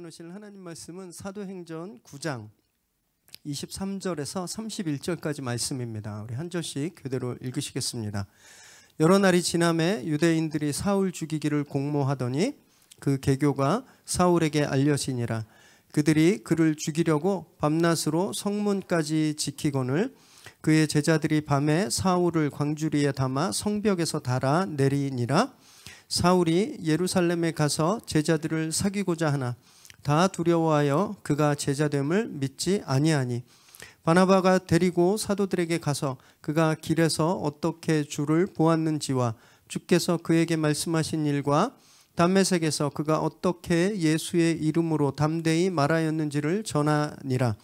나누실 하나님 말씀은 사도행전 9장 23절에서 31절까지 말씀입니다. 우리 한 절씩 교대로 읽으시겠습니다. 여러 날이 지남에 유대인들이 사울 죽이기를 공모하더니 그 계교가 사울에게 알려지니라. 그들이 그를 죽이려고 밤낮으로 성문까지 지키거늘 그의 제자들이 밤에 사울을 광주리에 담아 성벽에서 달아 내리니라. 사울이 예루살렘에 가서 제자들을 사귀고자 하나 다 두려워하여 그가 제자됨을 믿지 아니하니 바나바가 데리고 사도들에게 가서 그가 길에서 어떻게 주를 보았는지와 주께서 그에게 말씀하신 일과 담메색에서 그가 어떻게 예수의 이름으로 담대히 말하였는지를 전하니라.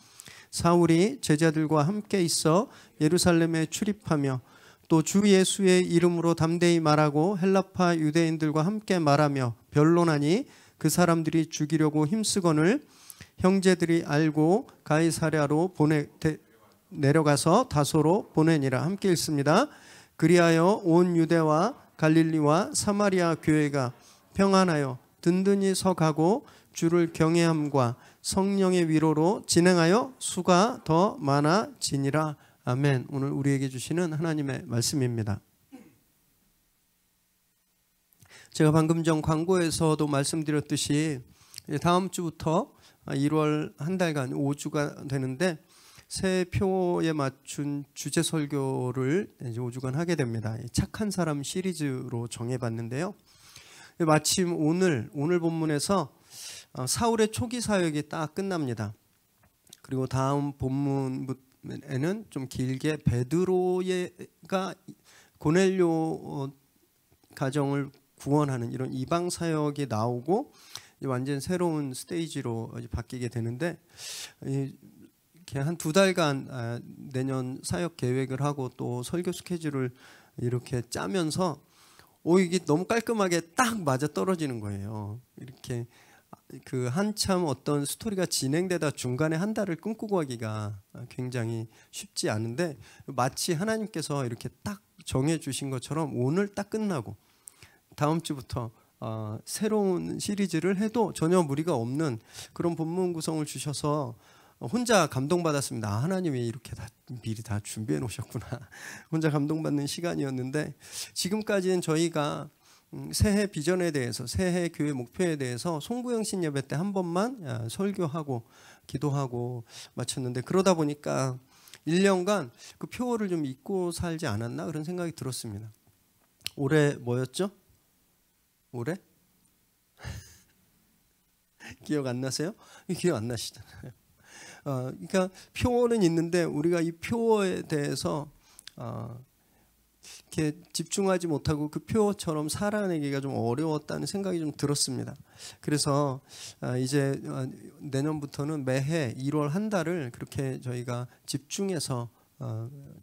사울이 제자들과 함께 있어 예루살렘에 출입하며 또 주 예수의 이름으로 담대히 말하고 헬라파 유대인들과 함께 말하며 변론하니 그 사람들이 죽이려고 힘쓰거늘 형제들이 알고 가이사랴로 내려가서 다소로 보내니라. 함께 읽습니다. 그리하여 온 유대와 갈릴리와 사마리아 교회가 평안하여 든든히 서가고 주를 경외함과 성령의 위로로 진행하여 수가 더 많아지니라. 아멘. 오늘 우리에게 주시는 하나님의 말씀입니다. 제가 방금 전 광고에서도 말씀드렸듯이 다음 주부터 1월 한 달간 5주가 되는데 새 표에 맞춘 주제 설교를 이제 5주간 하게 됩니다. 착한 사람 시리즈로 정해봤는데요. 마침 오늘 본문에서 사울의 초기 사역이 딱 끝납니다. 그리고 다음 본문에는 좀 길게 베드로가 고넬료 가정을 구원하는 이런 이방 사역이 나오고 완전 새로운 스테이지로 바뀌게 되는데 이렇게 한 2달간 내년 사역 계획을 하고 또 설교 스케줄을 이렇게 짜면서 이게 너무 깔끔하게 딱 맞아 떨어지는 거예요. 이렇게 그 한참 어떤 스토리가 진행되다 중간에 한 달을 끊고 가기가 굉장히 쉽지 않은데 마치 하나님께서 이렇게 딱 정해 주신 것처럼 오늘 딱 끝나고 다음 주부터 새로운 시리즈를 해도 전혀 무리가 없는 그런 본문 구성을 주셔서 혼자 감동받았습니다. 하나님이 이렇게 미리 다 준비해 놓으셨구나. 혼자 감동받는 시간이었는데 지금까지는 저희가 새해 비전에 대해서 새해 교회 목표에 대해서 송구영신 예배 때 한 번만 설교하고 기도하고 마쳤는데 그러다 보니까 1년간 그 표어를 좀 잊고 살지 않았나 그런 생각이 들었습니다. 올해 뭐였죠? 올해? 기억 안 나세요? 기억 안 나시잖아요. 그러니까 표어는 있는데 우리가 이 표어에 대해서 이렇게 집중하지 못하고 그 표어처럼 살아내기가 좀 어려웠다는 생각이 좀 들었습니다. 그래서 이제 내년부터는 매해 1월 한 달을 그렇게 저희가 집중해서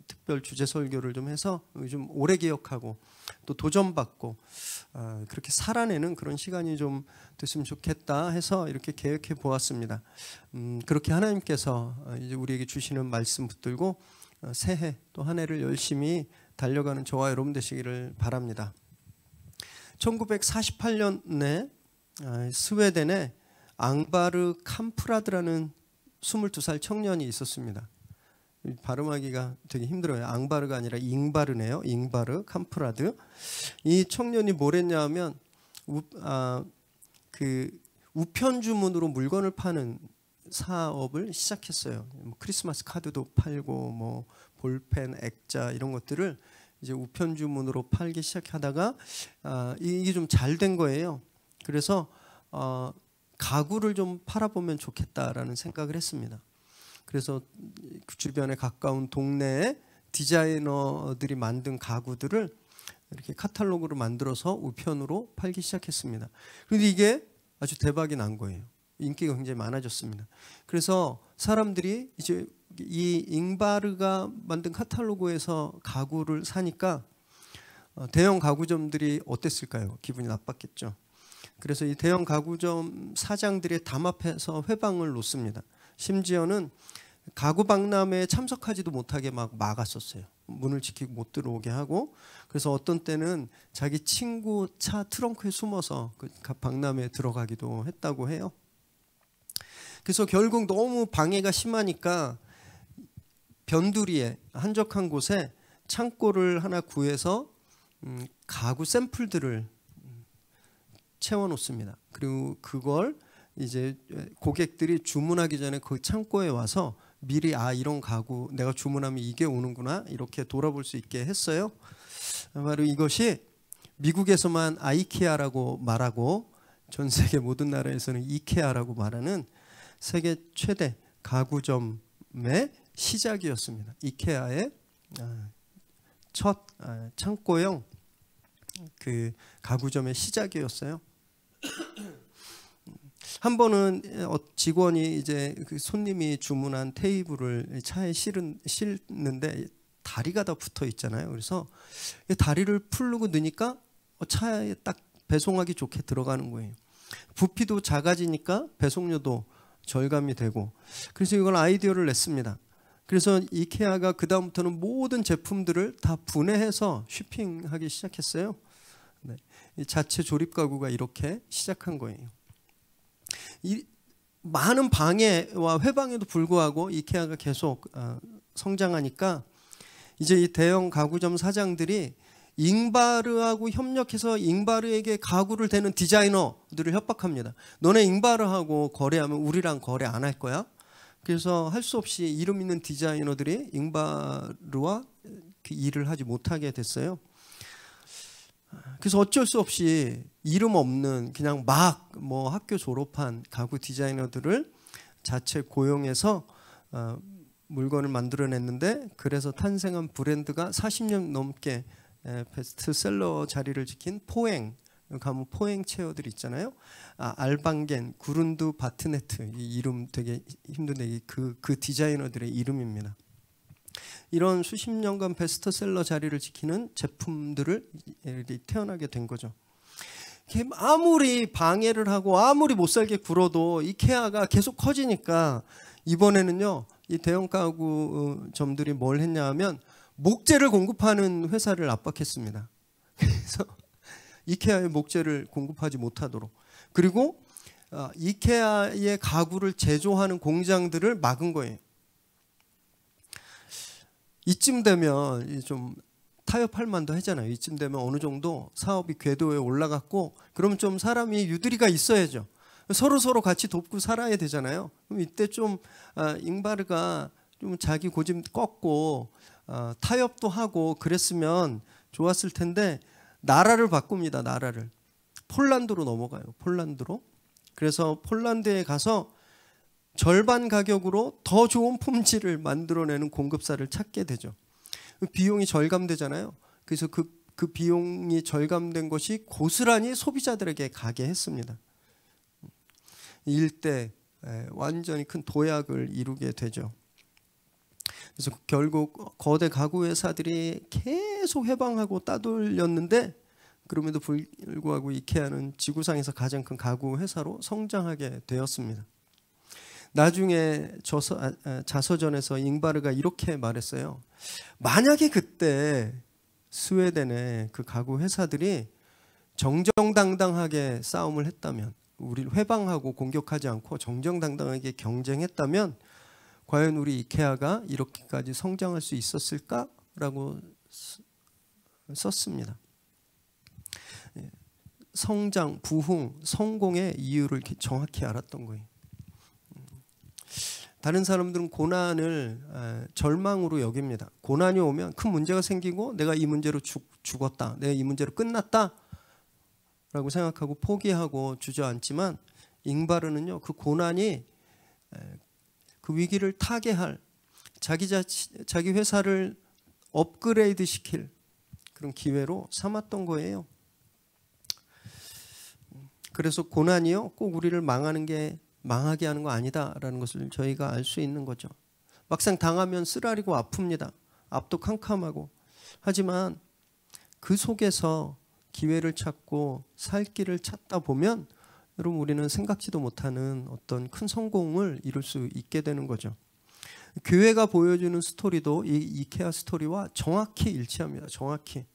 특별 주제 설교를 좀 해서 좀 오래 기억하고 또 도전받고 그렇게 살아내는 그런 시간이 좀 됐으면 좋겠다 해서 이렇게 계획해 보았습니다. 그렇게 하나님께서 이제 우리에게 주시는 말씀 붙들고 새해 또 한 해를 열심히 달려가는 저와 여러분 되시기를 바랍니다. 1948년에 스웨덴에 앙바르 캄프라드라는 22살 청년이 있었습니다. 발음하기가 되게 힘들어요. 앙바르가 아니라 잉바르네요. 잉바르 캄프라드. 이 청년이 뭘 했냐 하면 그 우편 주문으로 물건을 파는 사업을 시작했어요. 크리스마스 카드도 팔고 뭐 볼펜, 액자 이런 것들을 이제 우편 주문으로 팔기 시작하다가 이게 좀 잘 된 거예요. 그래서 가구를 좀 팔아보면 좋겠다라는 생각을 했습니다. 그래서 그 주변에 가까운 동네에 디자이너들이 만든 가구들을 이렇게 카탈로그로 만들어서 우편으로 팔기 시작했습니다. 그런데 이게 아주 대박이 난 거예요. 인기가 굉장히 많아졌습니다. 그래서 사람들이 이제 이 잉바르가 만든 카탈로그에서 가구를 사니까 대형 가구점들이 어땠을까요? 기분이 나빴겠죠. 그래서 이 대형 가구점 사장들이 담합해서 회방을 놓습니다. 심지어는 가구 박람회에 참석하지도 못하게 막 막았었어요. 문을 지키고 못 들어오게 하고. 그래서 어떤 때는 자기 친구 차 트렁크에 숨어서 그 박람회에 들어가기도 했다고 해요. 그래서 결국 너무 방해가 심하니까 변두리에 한적한 곳에 창고를 하나 구해서 가구 샘플들을 채워 놓습니다. 그리고 그걸 이제 고객들이 주문하기 전에 그 창고에 와서 미리 이런 가구 내가 주문하면 이게 오는구나 이렇게 돌아볼 수 있게 했어요. 바로 이것이 미국에서만 아이케아라고 말하고 전 세계 모든 나라에서는 이케아라고 말하는 세계 최대 가구점의 시작이었습니다. 이케아의 첫 창고형 그 가구점의 시작이었어요. 한 번은 직원이 이제 그 손님이 주문한 테이블을 차에 실는데 다리가 다 붙어 있잖아요. 그래서 다리를 풀고 넣으니까 차에 딱 배송하기 좋게 들어가는 거예요. 부피도 작아지니까 배송료도 절감이 되고, 그래서 이걸 아이디어를 냈습니다. 그래서 이케아가 그 다음부터는 모든 제품들을 다 분해해서 쇼핑하기 시작했어요. 네. 자체 조립 가구가 이렇게 시작한 거예요. 이 많은 방해와 회방에도 불구하고 이케아가 계속 성장하니까 이제 이 대형 가구점 사장들이 잉바르하고 협력해서 잉바르에게 가구를 대는 디자이너들을 협박합니다. 너네 잉바르하고 거래하면 우리랑 거래 안 할 거야? 그래서 할 수 없이 이름 있는 디자이너들이 잉바르와 그 일을 하지 못하게 됐어요. 그래서 어쩔 수 없이 이름 없는 그냥 막 뭐 학교 졸업한 가구 디자이너들을 자체 고용해서 물건을 만들어냈는데, 그래서 탄생한 브랜드가 40년 넘게 베스트셀러 자리를 지킨 포행, 가면 포행 체어들 있잖아요. 알방겐, 구룬드 바트네트, 이 이름 되게 힘든데 그 디자이너들의 이름입니다. 이런 수십 년간 베스트셀러 자리를 지키는 제품들을 태어나게 된 거죠. 아무리 방해를 하고 아무리 못살게 굴어도 이케아가 계속 커지니까 이번에는요, 이 대형 가구점들이 뭘 했냐 하면 목재를 공급하는 회사를 압박했습니다. 그래서 이케아의 목재를 공급하지 못하도록, 그리고 이케아의 가구를 제조하는 공장들을 막은 거예요. 이쯤 되면 좀 타협할 만도 하잖아요. 이쯤 되면 어느 정도 사업이 궤도에 올라갔고, 그럼 좀 사람이 유두리가 있어야죠. 서로 같이 돕고 살아야 되잖아요. 그럼 이때 좀 잉바르가 좀 자기 고집 꺾고 타협도 하고 그랬으면 좋았을 텐데, 나라를 바꿉니다. 나라를 폴란드로 넘어가요. 폴란드로. 그래서 폴란드에 가서 절반 가격으로 더 좋은 품질을 만들어내는 공급사를 찾게 되죠. 비용이 절감되잖아요. 그래서 그 비용이 절감된 것이 고스란히 소비자들에게 가게 했습니다. 일대 완전히 큰 도약을 이루게 되죠. 그래서 결국 거대 가구 회사들이 계속 해방하고 따돌렸는데, 그럼에도 불구하고 이케아는 지구상에서 가장 큰 가구 회사로 성장하게 되었습니다. 나중에 자서전에서 잉바르가 이렇게 말했어요. 만약에 그때 스웨덴의 그 가구 회사들이 정정당당하게 싸움을 했다면, 우리를 회방하고 공격하지 않고 정정당당하게 경쟁했다면 과연 우리 이케아가 이렇게까지 성장할 수 있었을까라고 썼습니다. 성장, 부흥, 성공의 이유를 정확히 알았던 거예요. 다른 사람들은 고난을 절망으로 여깁니다. 고난이 오면 큰 문제가 생기고 내가 이 문제로 죽었다, 내가 이 문제로 끝났다 라고 생각하고 포기하고 주저앉지만, 잉바르는요, 그 고난이 그 위기를 타개할, 자기 회사를 업그레이드 시킬 그런 기회로 삼았던 거예요. 그래서 고난이요, 꼭 우리를 망하게 하는 거 아니다라는 것을 저희가 알 수 있는 거죠. 막상 당하면 쓰라리고 아픕니다. 앞도 캄캄하고. 하지만 그 속에서 기회를 찾고 살 길을 찾다 보면 여러분, 우리는 생각지도 못하는 어떤 큰 성공을 이룰 수 있게 되는 거죠. 교회가 보여주는 스토리도 이 이케아 스토리와 정확히 일치합니다. 정확히.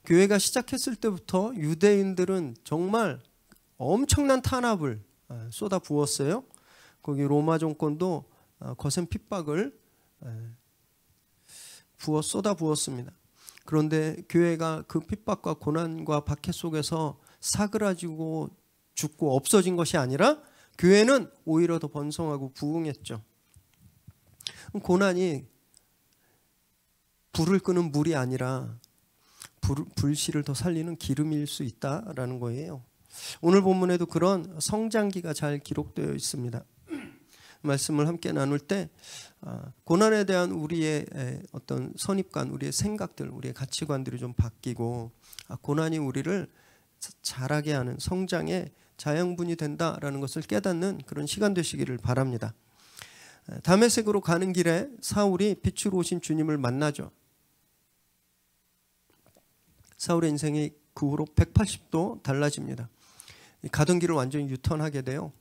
교회가 시작했을 때부터 유대인들은 정말 엄청난 탄압을 쏟아 부었어요. 거기 로마 정권도 거센 핍박을 쏟아 부었습니다. 그런데 교회가 그 핍박과 고난과 박해 속에서 사그라지고 죽고 없어진 것이 아니라 교회는 오히려 더 번성하고 부흥했죠. 고난이 불을 끄는 물이 아니라 불씨를 더 살리는 기름일 수 있다라는 거예요. 오늘 본문에도 그런 성장기가 잘 기록되어 있습니다. 말씀을 함께 나눌 때 고난에 대한 우리의 어떤 선입관, 우리의 생각들, 우리의 가치관들이 좀 바뀌고 고난이 우리를 자라게 하는 성장의 자양분이 된다라는 것을 깨닫는 그런 시간 되시기를 바랍니다. 다메섹으로 가는 길에 사울이 빛으로 오신 주님을 만나죠. 사울의 인생이 그 후로 180도 달라집니다. 가던 길을 완전히 유턴하게 돼요.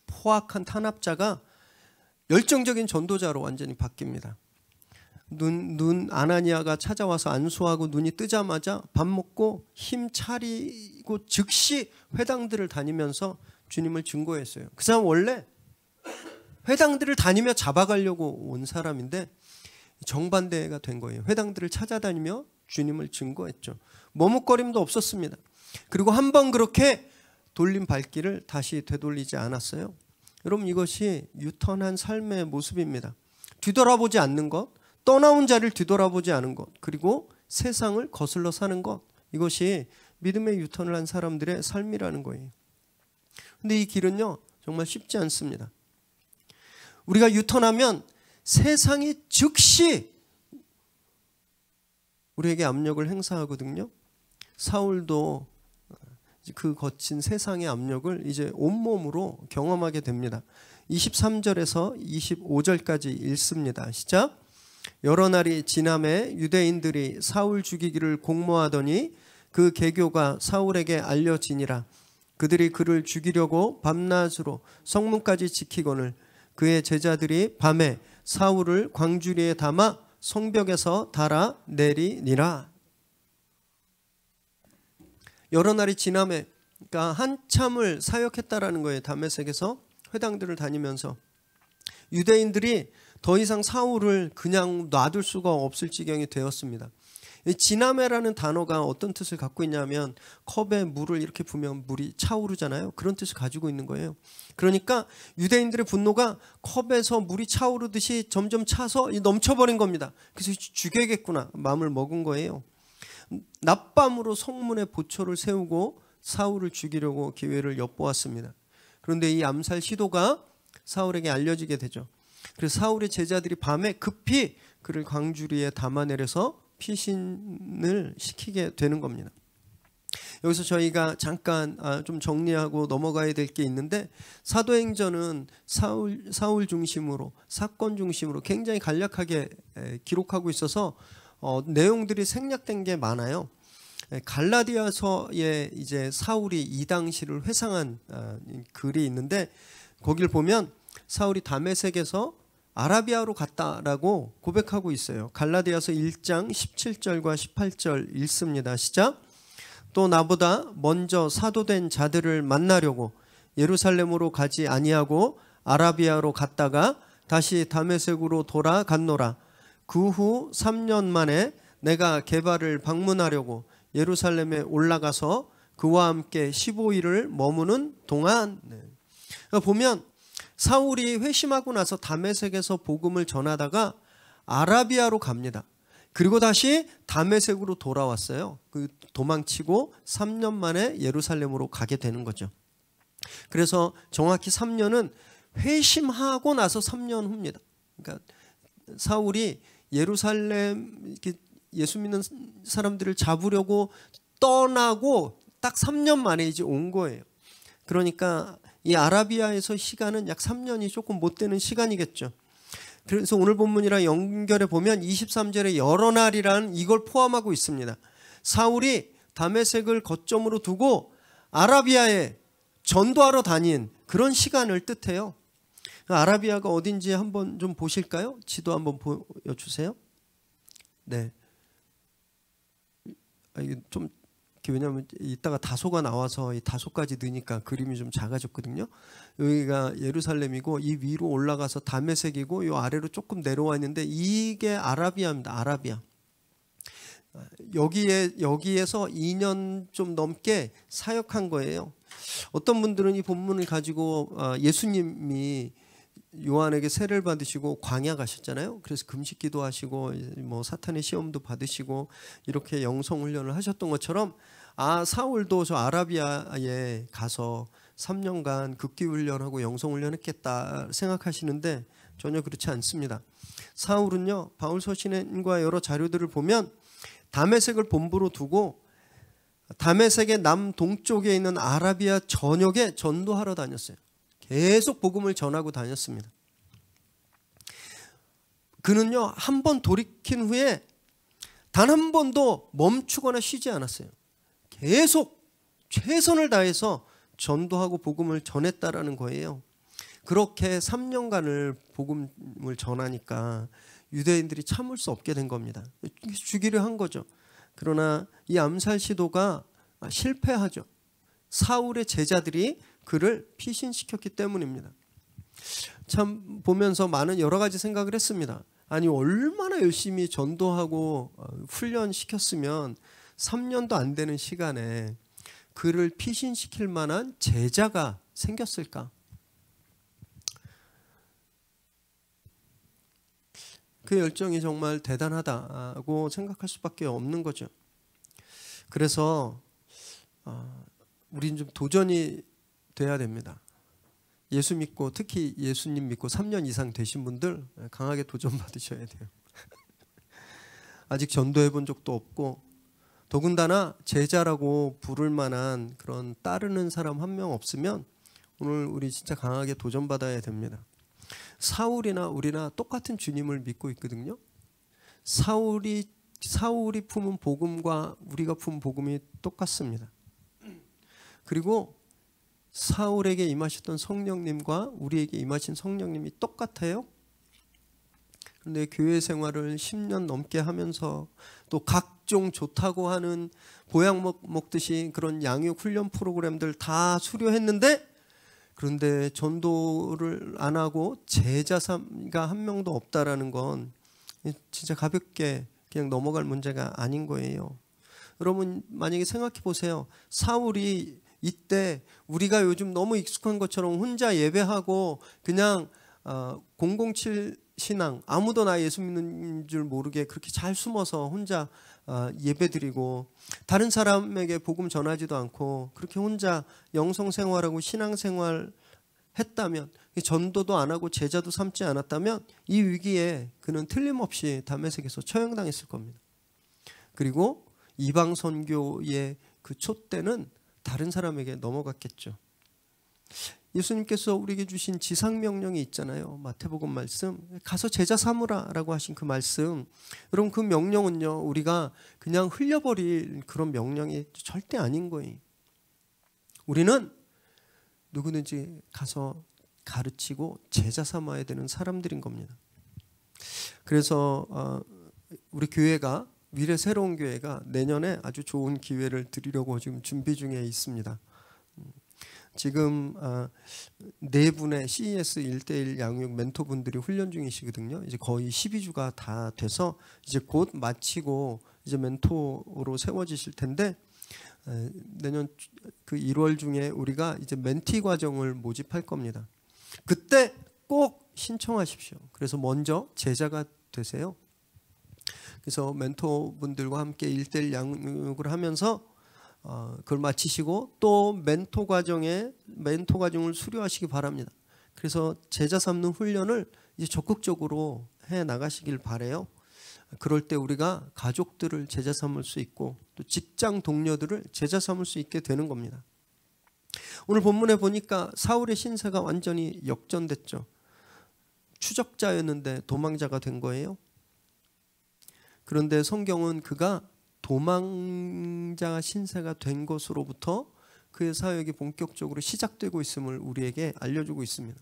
포악한 탄압자가 열정적인 전도자로 완전히 바뀝니다. 아나니아가 찾아와서 안수하고 눈이 뜨자마자 밥 먹고 힘 차리고 즉시 회당들을 다니면서 주님을 증거했어요. 그 사람 원래 회당들을 다니며 잡아가려고 온 사람인데 정반대가 된 거예요. 회당들을 찾아다니며 주님을 증거했죠. 머뭇거림도 없었습니다. 그리고 한 번 그렇게 돌린 발길을 다시 되돌리지 않았어요. 여러분, 이것이 유턴한 삶의 모습입니다. 뒤돌아보지 않는 것, 떠나온 자를 뒤돌아보지 않은 것, 그리고 세상을 거슬러 사는 것, 이것이 믿음의 유턴을 한 사람들의 삶이라는 거예요. 근데 이 길은요 정말 쉽지 않습니다. 우리가 유턴하면 세상이 즉시 우리에게 압력을 행사하거든요. 사울도 그 거친 세상의 압력을 이제 온몸으로 경험하게 됩니다. 23절에서 25절까지 읽습니다. 시작. 여러 날이 지남에 유대인들이 사울 죽이기를 공모하더니 그 계교가 사울에게 알려지니라. 그들이 그를 죽이려고 밤낮으로 성문까지 지키거늘 그의 제자들이 밤에 사울을 광주리에 담아 성벽에서 달아 내리니라. 여러 날이 지남에, 그러니까 한참을 사역했다라는 거예요. 다메섹에서 회당들을 다니면서 유대인들이 더 이상 사울을 그냥 놔둘 수가 없을 지경이 되었습니다. 지나메라는 단어가 어떤 뜻을 갖고 있냐면 컵에 물을 이렇게 부으면 물이 차오르잖아요. 그런 뜻을 가지고 있는 거예요. 그러니까 유대인들의 분노가 컵에서 물이 차오르듯이 점점 차서 넘쳐버린 겁니다. 그래서 죽여야겠구나 마음을 먹은 거예요. 낮밤으로 성문에 보초를 세우고 사울을 죽이려고 기회를 엿보았습니다. 그런데 이 암살 시도가 사울에게 알려지게 되죠. 그래서 사울의 제자들이 밤에 급히 그를 광주리에 담아내려서 피신을 시키게 되는 겁니다. 여기서 저희가 잠깐 좀 정리하고 넘어가야 될 게 있는데, 사도행전은 사울 중심으로, 사건 중심으로 굉장히 간략하게 기록하고 있어서 내용들이 생략된 게 많아요. 갈라디아서에 이제 사울이 이 당시를 회상한 글이 있는데, 거기를 보면 사울이 다메섹에서 아라비아로 갔다라고 고백하고 있어요. 갈라디아서 1장 17절과 18절 읽습니다. 시작. 또 나보다 먼저 사도된 자들을 만나려고 예루살렘으로 가지 아니하고 아라비아로 갔다가 다시 다메섹으로 돌아갔노라. 그 후 3년 만에 내가 게바를 방문하려고 예루살렘에 올라가서 그와 함께 15일을 머무는 동안, 보면 사울이 회심하고 나서 다메섹에서 복음을 전하다가 아라비아로 갑니다. 그리고 다시 다메섹으로 돌아왔어요. 그 도망치고 3년 만에 예루살렘으로 가게 되는 거죠. 그래서 정확히 3년은 회심하고 나서 3년 후입니다. 그러니까 사울이 예루살렘 예수 믿는 사람들을 잡으려고 떠나고 딱 3년 만에 이제 온 거예요. 그러니까 이 아라비아에서 시간은 약 3년이 조금 못 되는 시간이겠죠. 그래서 오늘 본문이랑 연결해 보면 23절에 여러 날이라는 이걸 포함하고 있습니다. 사울이 다메섹을 거점으로 두고 아라비아에 전도하러 다닌 그런 시간을 뜻해요. 아라비아가 어딘지 한번 좀 보실까요? 지도 한번 보여주세요. 네. 이게 좀 왜냐하면 이따가 다소가 나와서 이 다소까지 넣으니까 그림이 좀 작아졌거든요. 여기가 예루살렘이고 이 위로 올라가서 다메섹이고 이 아래로 조금 내려와 있는데 이게 아라비아입니다. 아라비아. 여기에서 2년 좀 넘게 사역한 거예요. 어떤 분들은 이 본문을 가지고 예수님이 요한에게 세례를 받으시고 광야 가셨잖아요. 그래서 금식 기도하시고 뭐 사탄의 시험도 받으시고 이렇게 영성 훈련을 하셨던 것처럼 사울도 저 아라비아에 가서 3년간 극기 훈련하고 영성 훈련했겠다 생각하시는데 전혀 그렇지 않습니다. 사울은요, 바울 서신과 여러 자료들을 보면 다메섹을 본부로 두고 다메섹의 남동쪽에 있는 아라비아 전역에 전도하러 다녔어요. 계속 복음을 전하고 다녔습니다. 그는요, 한 번 돌이킨 후에 단 한 번도 멈추거나 쉬지 않았어요. 계속 최선을 다해서 전도하고 복음을 전했다라는 거예요. 그렇게 3년간을 복음을 전하니까 유대인들이 참을 수 없게 된 겁니다. 죽이려 한 거죠. 그러나 이 암살 시도가 실패하죠. 사울의 제자들이 그를 피신시켰기 때문입니다. 참 보면서 많은 여러 가지 생각을 했습니다. 아니 얼마나 열심히 전도하고 훈련시켰으면 3년도 안 되는 시간에 그를 피신시킬 만한 제자가 생겼을까? 그 열정이 정말 대단하다고 생각할 수밖에 없는 거죠. 그래서 우리는 좀 도전이 돼야 됩니다. 예수 믿고 특히 예수님 믿고 3년 이상 되신 분들 강하게 도전받으셔야 돼요. 아직 전도해 본 적도 없고 더군다나 제자라고 부를 만한 그런 따르는 사람 한 명 없으면 오늘 우리 진짜 강하게 도전받아야 됩니다. 사울이나 우리나 똑같은 주님을 믿고 있거든요. 사울이 품은 복음과 우리가 품은 복음이 똑같습니다. 그리고 사울에게 임하셨던 성령님과 우리에게 임하신 성령님이 똑같아요. 그런데 교회 생활을 10년 넘게 하면서 또 각종 좋다고 하는 보약 먹듯이 그런 양육 훈련 프로그램들 다 수료했는데 그런데 전도를 안 하고 제자가 한 명도 없다라는 건 진짜 가볍게 그냥 넘어갈 문제가 아닌 거예요. 여러분 만약에 생각해 보세요. 사울이 이때 우리가 요즘 너무 익숙한 것처럼 혼자 예배하고 그냥 007 신앙 아무도 나 예수 믿는 줄 모르게 그렇게 잘 숨어서 혼자 예배드리고 다른 사람에게 복음 전하지도 않고 그렇게 혼자 영성생활하고 신앙생활 했다면 전도도 안 하고 제자도 삼지 않았다면 이 위기에 그는 틀림없이 다메섹에서 처형당했을 겁니다. 그리고 이방 선교의 그 촛대는 다른 사람에게 넘어갔겠죠. 예수님께서 우리에게 주신 지상명령이 있잖아요. 마태복음 말씀 가서 제자 삼으라라고 하신 그 말씀, 여러분 그 명령은요 우리가 그냥 흘려버릴 그런 명령이 절대 아닌 거예요. 우리는 누구든지 가서 가르치고 제자 삼아야 되는 사람들인 겁니다. 그래서 우리 교회가 미래 새로운 교회가 내년에 아주 좋은 기회를 드리려고 지금 준비 중에 있습니다. 지금 4분의 CES 1:1 양육 멘토분들이 훈련 중이시거든요. 이제 거의 12주가 다 돼서 이제 곧 마치고 이제 멘토로 세워지실 텐데 내년 그 1월 중에 우리가 이제 멘티 과정을 모집할 겁니다. 그때 꼭 신청하십시오. 그래서 먼저 제자가 되세요. 그래서 멘토분들과 함께 1:1 양육을 하면서 그걸 마치시고 또 멘토 과정을 수료하시기 바랍니다. 그래서 제자 삼는 훈련을 이제 적극적으로 해 나가시길 바래요. 그럴 때 우리가 가족들을 제자 삼을 수 있고 또 직장 동료들을 제자 삼을 수 있게 되는 겁니다. 오늘 본문에 보니까 사울의 신세가 완전히 역전됐죠. 추적자였는데 도망자가 된 거예요. 그런데 성경은 그가 도망자 신세가 된 것으로부터 그의 사역이 본격적으로 시작되고 있음을 우리에게 알려주고 있습니다.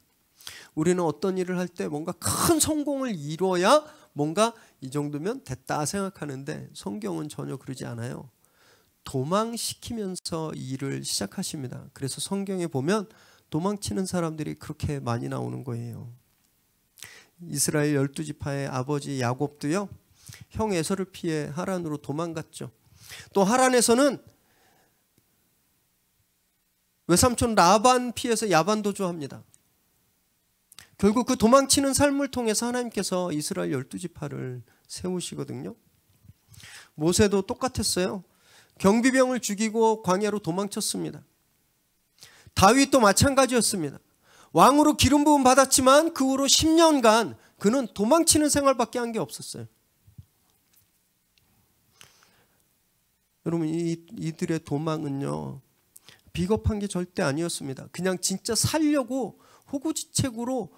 우리는 어떤 일을 할 때 뭔가 큰 성공을 이뤄야 뭔가 이 정도면 됐다 생각하는데 성경은 전혀 그러지 않아요. 도망시키면서 일을 시작하십니다. 그래서 성경에 보면 도망치는 사람들이 그렇게 많이 나오는 거예요. 이스라엘 12지파의 아버지 야곱도요, 형 에서를 피해 하란으로 도망갔죠. 또 하란에서는 외삼촌 라반 피해서 야반도주합니다. 결국 그 도망치는 삶을 통해서 하나님께서 이스라엘 12지파를 세우시거든요. 모세도 똑같았어요. 경비병을 죽이고 광야로 도망쳤습니다. 다윗도 마찬가지였습니다. 왕으로 기름 부음 받았지만 그 후로 10년간 그는 도망치는 생활밖에 한 게 없었어요. 여러분, 이들의 도망은요, 비겁한 게 절대 아니었습니다. 그냥 진짜 살려고 호구지책으로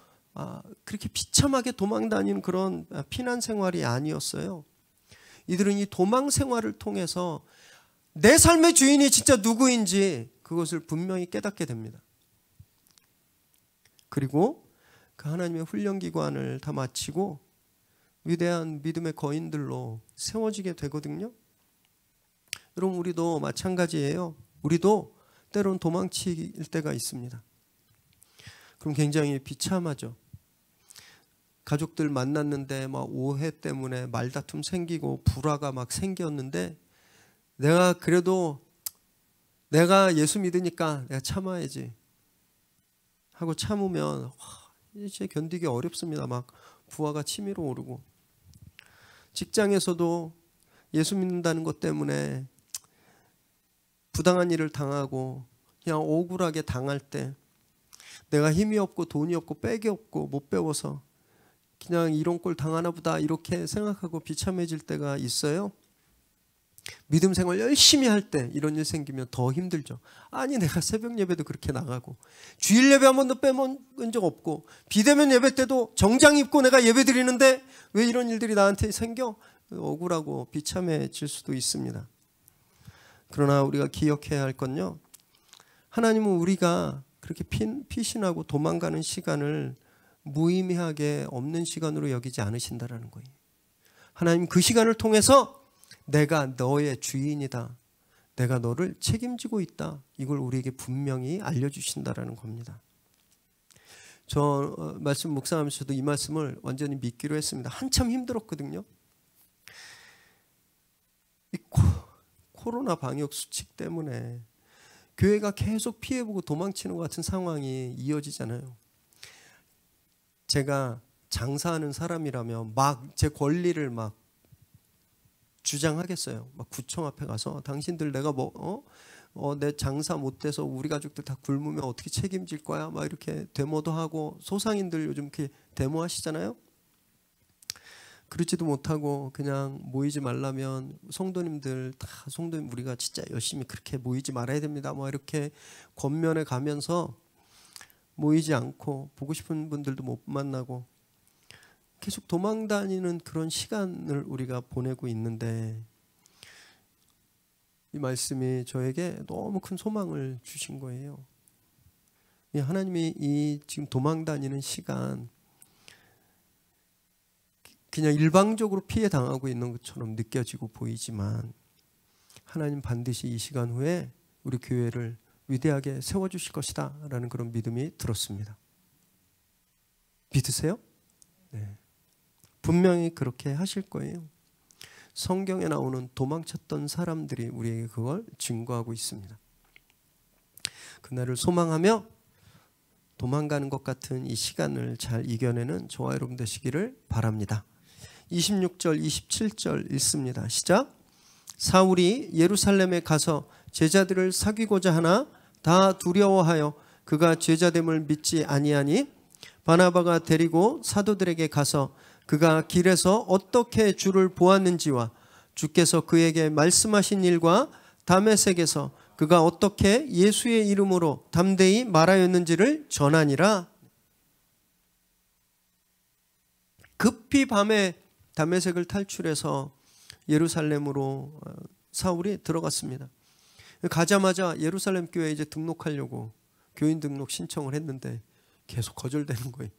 그렇게 비참하게 도망 다니는 그런 피난 생활이 아니었어요. 이들은 이 도망 생활을 통해서 내 삶의 주인이 진짜 누구인지 그것을 분명히 깨닫게 됩니다. 그리고 그 하나님의 훈련기관을 다 마치고 위대한 믿음의 거인들로 세워지게 되거든요. 여러분, 우리도 마찬가지예요. 우리도 때론 도망칠 때가 있습니다. 그럼 굉장히 비참하죠. 가족들 만났는데 막 오해 때문에 말다툼 생기고 불화가 막 생겼는데 내가 그래도 내가 예수 믿으니까 내가 참아야지 하고 참으면 이제 견디기 어렵습니다. 막 부하가 치밀어 오르고, 직장에서도 예수 믿는다는 것 때문에 부당한 일을 당하고 그냥 억울하게 당할 때 내가 힘이 없고 돈이 없고 백이 없고 못 배워서 그냥 이런 꼴 당하나 보다 이렇게 생각하고 비참해질 때가 있어요. 믿음 생활 열심히 할 때 이런 일 생기면 더 힘들죠. 아니, 내가 새벽 예배도 그렇게 나가고 주일 예배 한 번도 빼먹은 적 없고 비대면 예배 때도 정장 입고 내가 예배 드리는데 왜 이런 일들이 나한테 생겨? 억울하고 비참해질 수도 있습니다. 그러나 우리가 기억해야 할 건요, 하나님은 우리가 그렇게 피신하고 도망가는 시간을 무의미하게 없는 시간으로 여기지 않으신다라는 거예요. 하나님 그 시간을 통해서 내가 너의 주인이다, 내가 너를 책임지고 있다, 이걸 우리에게 분명히 알려주신다라는 겁니다. 저 말씀 묵상하면서도 이 말씀을 완전히 믿기로 했습니다. 한참 힘들었거든요. 이 코로나 방역 수칙 때문에 교회가 계속 피해보고 도망치는 것 같은 상황이 이어지잖아요. 제가 장사하는 사람이라면 막 제 권리를 막 주장하겠어요. 막 구청 앞에 가서 당신들 내가 내 장사 못 돼서 우리 가족들 다 굶으면 어떻게 책임질 거야? 막 이렇게 데모도 하고, 소상인들 요즘 이렇게 데모하시잖아요. 그러지도 못하고 그냥 모이지 말라면 성도님들 다 성도님 우리가 진짜 열심히 그렇게 모이지 말아야 됩니다. 뭐 이렇게 권면해 가면서 모이지 않고 보고 싶은 분들도 못 만나고 계속 도망 다니는 그런 시간을 우리가 보내고 있는데, 이 말씀이 저에게 너무 큰 소망을 주신 거예요. 하나님이 이 지금 도망 다니는 시간 그냥 일방적으로 피해 당하고 있는 것처럼 느껴지고 보이지만 하나님 반드시 이 시간 후에 우리 교회를 위대하게 세워주실 것이다 라는 그런 믿음이 들었습니다. 믿으세요? 네. 분명히 그렇게 하실 거예요. 성경에 나오는 도망쳤던 사람들이 우리에게 그걸 증거하고 있습니다. 그날을 소망하며 도망가는 것 같은 이 시간을 잘 이겨내는 저와 여러분 되시기를 바랍니다. 26절 27절 읽습니다. 시작. 사울이 예루살렘에 가서 제자들을 사귀고자 하나 다 두려워하여 그가 제자됨을 믿지 아니하니 바나바가 데리고 사도들에게 가서 그가 길에서 어떻게 주를 보았는지와 주께서 그에게 말씀하신 일과 다메섹에서 그가 어떻게 예수의 이름으로 담대히 말하였는지를 전하니라. 급히 밤에 다메섹을 탈출해서 예루살렘으로 사울이 들어갔습니다. 가자마자 예루살렘 교회에 이제 등록하려고 교인 등록 신청을 했는데 계속 거절되는 거예요.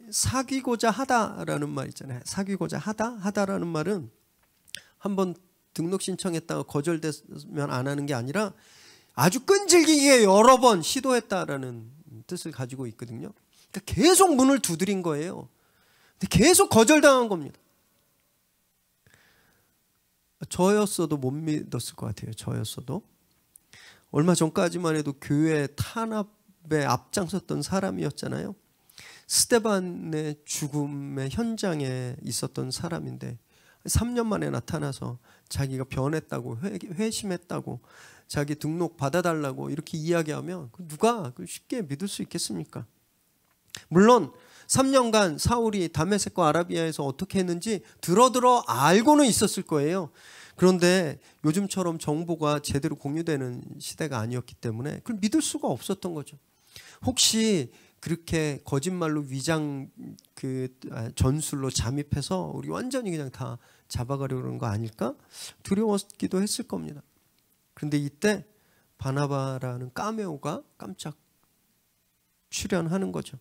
사귀고자 하다라는 말 있잖아요. 사귀고자 하다라는 말은 한번 등록 신청했다가 거절되면 안 하는 게 아니라 아주 끈질기게 여러 번 시도했다라는 뜻을 가지고 있거든요. 그러니까 계속 문을 두드린 거예요. 근데 계속 거절당한 겁니다. 저였어도 못 믿었을 것 같아요. 저였어도. 얼마 전까지만 해도 교회 탄압에 앞장섰던 사람이었잖아요. 스데반의 죽음의 현장에 있었던 사람인데 3년 만에 나타나서 자기가 변했다고 회심했다고 자기 등록 받아달라고 이렇게 이야기하면 누가 쉽게 믿을 수 있겠습니까? 물론 3년간 사울이 다메섹과 아라비아에서 어떻게 했는지 들어 알고는 있었을 거예요. 그런데 요즘처럼 정보가 제대로 공유되는 시대가 아니었기 때문에 그걸 믿을 수가 없었던 거죠. 혹시 그렇게 거짓말로 위장 전술로 잠입해서 우리 완전히 그냥 다 잡아가려고 그런 거 아닐까? 두려웠기도 했을 겁니다. 그런데 이때 바나바라는 까메오가 깜짝 출연하는 거죠.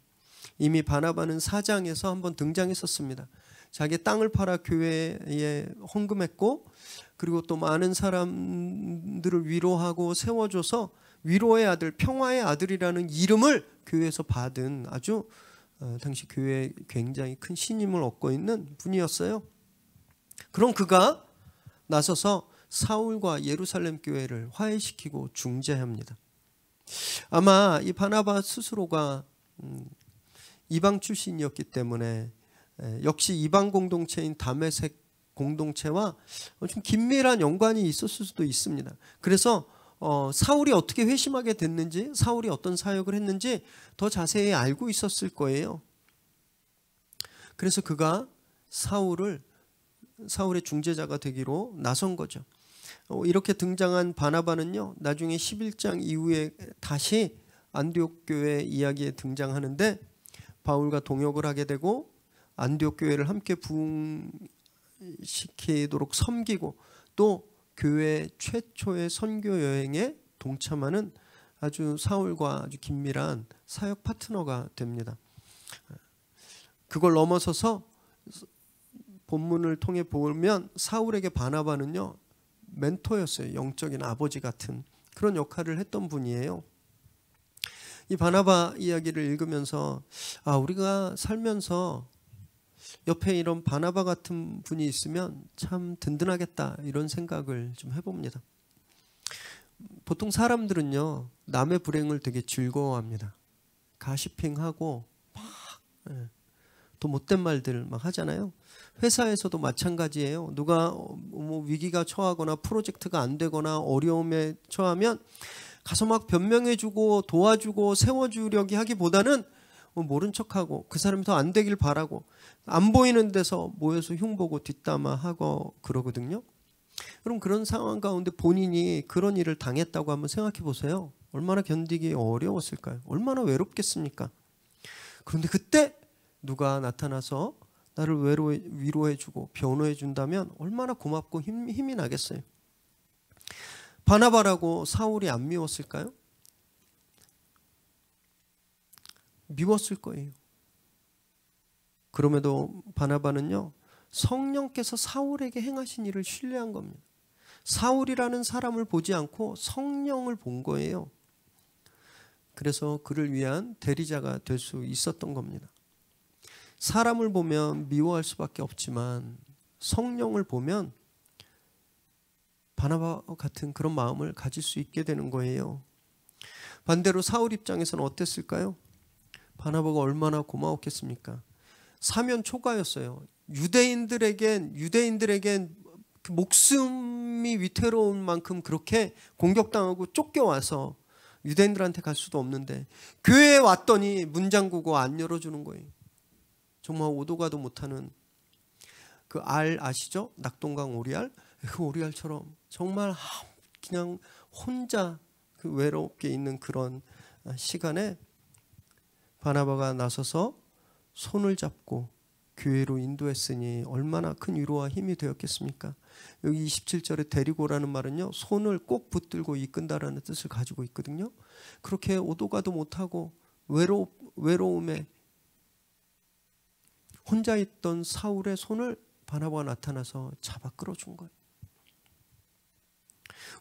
이미 바나바는 4장에서 한번 등장했었습니다. 자기 땅을 팔아 교회에 헌금했고 그리고 또 많은 사람들을 위로하고 세워줘서 위로의 아들, 평화의 아들이라는 이름을 교회에서 받은 아주 당시 교회에 굉장히 큰 신임을 얻고 있는 분이었어요. 그럼 그가 나서서 사울과 예루살렘 교회를 화해시키고 중재합니다. 아마 이 바나바 스스로가 이방 출신이었기 때문에 역시 이방 공동체인 다메섹 공동체와 좀 긴밀한 연관이 있었을 수도 있습니다. 그래서 사울이 어떻게 회심하게 됐는지, 사울이 어떤 사역을 했는지 더 자세히 알고 있었을 거예요. 그래서 그가 사울의 중재자가 되기로 나선 거죠. 이렇게 등장한 바나바는요, 나중에 11장 이후에 다시 안디옥 교회 이야기에 등장하는데 바울과 동역을 하게 되고 안디옥 교회를 함께 부흥시키도록 섬기고 또 교회 최초의 선교 여행에 동참하는 아주 사울과 아주 긴밀한 사역 파트너가 됩니다. 그걸 넘어서서 본문을 통해 보면 사울에게 바나바는요, 멘토였어요. 영적인 아버지 같은 그런 역할을 했던 분이에요. 이 바나바 이야기를 읽으면서 우리가 살면서 옆에 이런 바나바 같은 분이 있으면 참 든든하겠다 이런 생각을 좀 해봅니다. 보통 사람들은요, 남의 불행을 되게 즐거워합니다. 가시핑하고 막 더 못된 말들 막 하잖아요. 회사에서도 마찬가지예요. 누가 뭐 위기가 처하거나 프로젝트가 안 되거나 어려움에 처하면 가서 막 변명해주고 도와주고 세워주려고 하기보다는 모른 척하고 그 사람이 더 안 되길 바라고 안 보이는 데서 모여서 흉보고 뒷담화하고 그러거든요. 그럼 그런 상황 가운데 본인이 그런 일을 당했다고 한번 생각해 보세요. 얼마나 견디기 어려웠을까요? 얼마나 외롭겠습니까? 그런데 그때 누가 나타나서 나를 위로해주고 변호해준다면 얼마나 고맙고 힘이 나겠어요. 바나바라고 사울이 안 미웠을까요? 미웠을 거예요. 그럼에도 바나바는요, 성령께서 사울에게 행하신 일을 신뢰한 겁니다. 사울이라는 사람을 보지 않고 성령을 본 거예요. 그래서 그를 위한 대리자가 될 수 있었던 겁니다. 사람을 보면 미워할 수밖에 없지만 성령을 보면 바나바 같은 그런 마음을 가질 수 있게 되는 거예요. 반대로 사울 입장에서는 어땠을까요? 바나바가 얼마나 고마웠겠습니까? 사면 초가였어요. 유대인들에겐 그 목숨이 위태로운 만큼 그렇게 공격당하고 쫓겨와서 유대인들한테 갈 수도 없는데 교회에 왔더니 문 잠그고 안 열어주는 거예요. 정말 오도 가도 못하는 그 알 아시죠? 낙동강 오리알? 그 오리알처럼 정말 그냥 혼자 그 외롭게 있는 그런 시간에 바나바가 나서서 손을 잡고 교회로 인도했으니 얼마나 큰 위로와 힘이 되었겠습니까? 여기 27절에 데리고라는 말은요, 손을 꼭 붙들고 이끈다라는 뜻을 가지고 있거든요. 그렇게 오도 가도 못하고 외로움에 혼자 있던 사울의 손을 바나바가 나타나서 잡아 끌어준 거예요.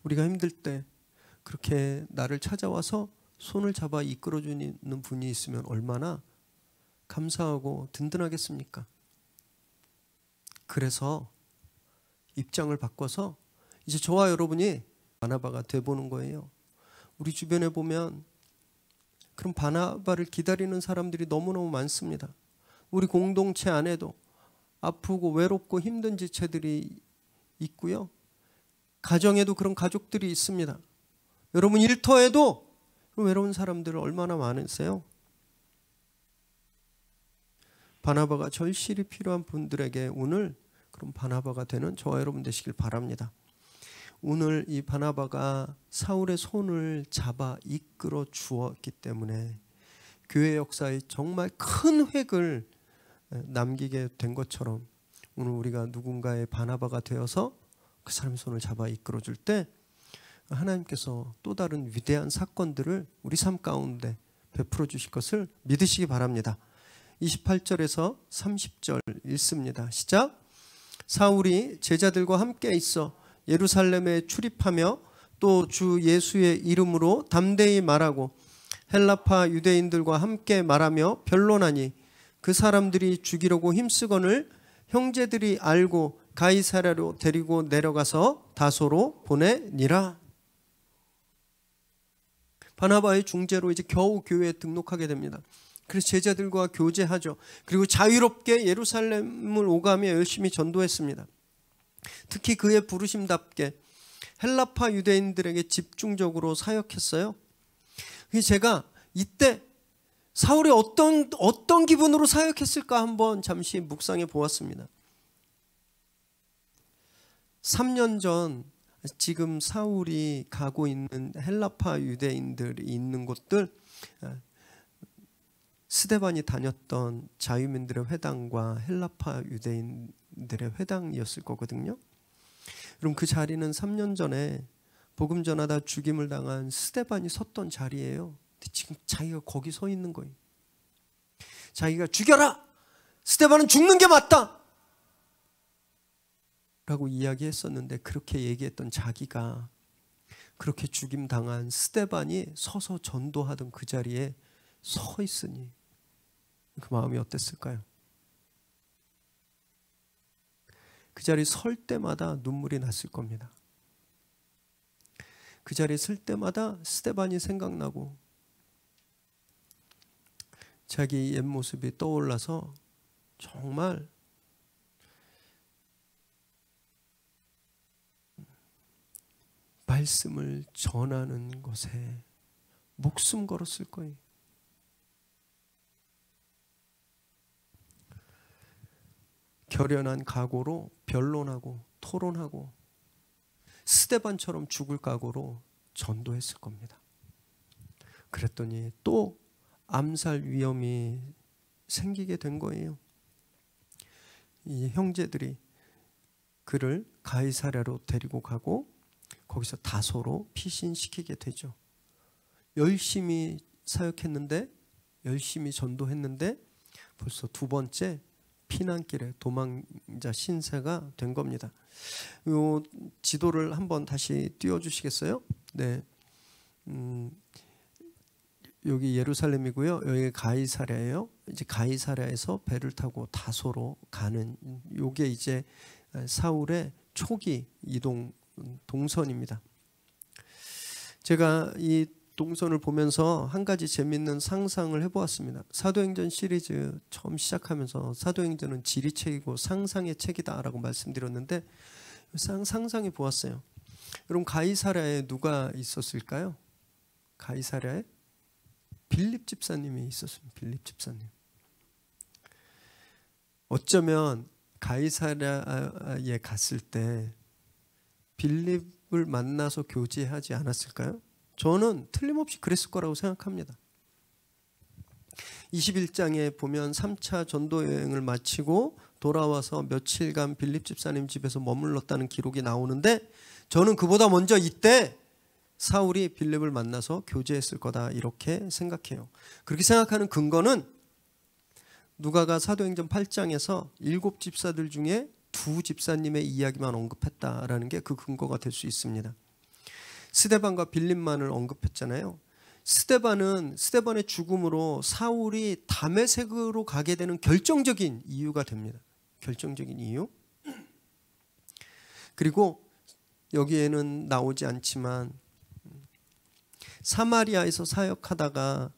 우리가 힘들 때 그렇게 나를 찾아와서 손을 잡아 이끌어주는 분이 있으면 얼마나 감사하고 든든하겠습니까? 그래서 입장을 바꿔서 이제 저와 여러분이 바나바가 돼보는 거예요. 우리 주변에 보면 그런 바나바를 기다리는 사람들이 너무너무 많습니다. 우리 공동체 안에도 아프고 외롭고 힘든 지체들이 있고요. 가정에도 그런 가족들이 있습니다. 여러분 일터에도 외로운 사람들 얼마나 많으세요? 바나바가 절실히 필요한 분들에게 오늘 그런 바나바가 되는 저와 여러분 되시길 바랍니다. 오늘 이 바나바가 사울의 손을 잡아 이끌어 주었기 때문에 교회 역사에 정말 큰 획을 남기게 된 것처럼 오늘 우리가 누군가의 바나바가 되어서 그 사람의 손을 잡아 이끌어 줄 때 하나님께서 또 다른 위대한 사건들을 우리 삶 가운데 베풀어 주실 것을 믿으시기 바랍니다. 28절에서 30절 읽습니다. 시작. 사울이 제자들과 함께 있어 예루살렘에 출입하며 또 주 예수의 이름으로 담대히 말하고 헬라파 유대인들과 함께 말하며 변론하니 그 사람들이 죽이려고 힘쓰거늘 형제들이 알고 가이사랴로 데리고 내려가서 다소로 보내니라. 바나바의 중재로 이제 겨우 교회에 등록하게 됩니다. 그래서 제자들과 교제하죠. 그리고 자유롭게 예루살렘을 오가며 열심히 전도했습니다. 특히 그의 부르심답게 헬라파 유대인들에게 집중적으로 사역했어요. 제가 이때 사울이 어떤 기분으로 사역했을까 한번 잠시 묵상해 보았습니다. 3년 전 지금 사울이 가고 있는 헬라파 유대인들이 있는 곳들, 스데반이 다녔던 자유민들의 회당과 헬라파 유대인들의 회당이었을 거거든요. 그럼 그 자리는 3년 전에 복음 전하다 죽임을 당한 스데반이 섰던 자리예요. 근데 지금 자기가 거기 서 있는 거예요. 자기가 죽여라! 스데반은 죽는 게 맞다! 라고 이야기했었는데 그렇게 얘기했던 자기가 그렇게 죽임 당한 스데반이 서서 전도하던 그 자리에 서 있으니 그 마음이 어땠을까요? 그 자리에 설 때마다 눈물이 났을 겁니다. 그 자리에 설 때마다 스데반이 생각나고 자기 옛 모습이 떠올라서 정말 말씀을 전하는 것에 목숨 걸었을 거예요. 결연한 각오로 변론하고 토론하고 스데반처럼 죽을 각오로 전도했을 겁니다. 그랬더니 또 암살 위험이 생기게 된 거예요. 이 형제들이 그를 가이사랴로 데리고 가고 거기서 다소로 피신시키게 되죠. 열심히 사역했는데 열심히 전도했는데 벌써 두 번째 피난길에 도망자 신세가 된 겁니다. 요 지도를 한번 다시 띄워주시겠어요? 네, 여기 예루살렘이고요. 여기 가이사랴예요. 이제 가이사랴에서 배를 타고 다소로 가는 요게 이제 사울의 초기 이동 동선입니다. 제가 이 동선을 보면서 한 가지 재미있는 상상을 해보았습니다. 사도행전 시리즈 처음 시작하면서 사도행전은 지리책이고 상상의 책이다라고 말씀드렸는데 상상해 보았어요. 여러분 가이사랴에 누가 있었을까요? 가이사랴에 빌립 집사님이 있었습니다. 빌립 집사님. 어쩌면 가이사랴에 갔을 때 빌립을 만나서 교제하지 않았을까요? 저는 틀림없이 그랬을 거라고 생각합니다. 21장에 보면 3차 전도 여행을 마치고 돌아와서 며칠간 빌립 집사님 집에서 머물렀다는 기록이 나오는데 저는 그보다 먼저 이때 사울이 빌립을 만나서 교제했을 거다 이렇게 생각해요. 그렇게 생각하는 근거는 누가가 사도행전 8장에서 7 집사들 중에 2 집사님의 이야기만 언급했다라는 게 그 근거가 될 수 있습니다. 스데반과 빌립만을 언급했잖아요. 스데반의 죽음으로 사울이 다메섹으로 가게 되는 결정적인 이유가 됩니다. 결정적인 이유. 그리고 여기에는 나오지 않지만 사마리아에서 사역하다가